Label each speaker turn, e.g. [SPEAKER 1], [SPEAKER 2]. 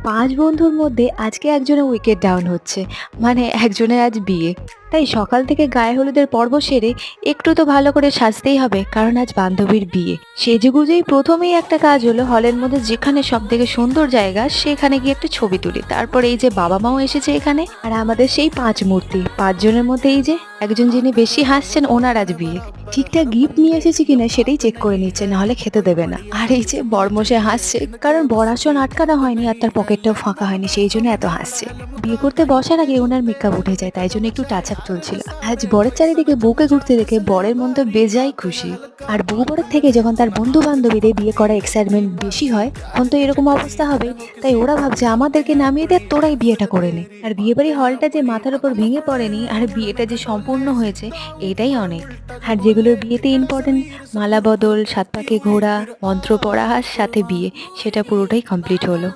[SPEAKER 1] পাঁচ বন্ধুর মধ্যে আজকে একজনের উইকেট ডাউন হচ্ছে, মানে একজনের আজ বিয়ে। তাই সকাল থেকে গায়ে হলুদের পর্ব সেরে একটু তো ভালো করে সাজতেই হবে, কারণ আজ বান্ধবীর বিয়ে। সেজেগুজেই প্রথমেই একটা কাজ হলো, হলের মধ্যে যেখানে সব থেকে সুন্দর জায়গা সেখানে গিয়ে একটা ছবি তুলি। তারপর এই যে বাবা মাও এসেছে এখানে, আর আমাদের সেই পাঁচ মূর্তি, পাঁচজনের মধ্যে এই যে একজন যিনি বেশি হাসছেন, ওনার আজ বিয়ে। ঠিকঠাক গিফট নিয়ে এসেছি কিনা সেটাই চেক করে নিচ্ছে, নাহলে খেতে দেবে না। আর এই যে বরমশাই হাসছে, কারণ বরাসন আটকানো হয়নি আর তার পকেটটাও ফাঁকা হয়নি, সেই জন্য এত হাসছে। বিয়ে করতে বসার আগে ওনার মেকআপ উঠে যায়, তাই জন্য একটু টাচ আপ চলছিল। আজ বরের চারিদিকে বউকে ঘুরতে দেখে বরের মন তো বেজায় খুশি। আর বউ বরের থেকে যখন তার বন্ধু বান্ধবীদের বিয়ে করার এক্সাইটমেন্ট বেশি হয়, তখন তো এরকম অবস্থা হবে। তাই ওরা ভাবছে আমাদেরকে নামিয়ে দে, তোরাই বিয়েটা করে নে। আর বিয়েবাড়ি হলটা যে মাথার উপর ভেঙে পড়েনি, আর বিয়েটা যে সম্পূর্ণ হয়েছে, এটাই অনেক। আর যেগুলোর বিয়েতে ইম্পর্টেন্ট, মালা বদল, সাত পাকে ঘোড়া, মন্ত্র পড়া আর সাথে বিয়ে, সেটা পুরোটাই কমপ্লিট হলো।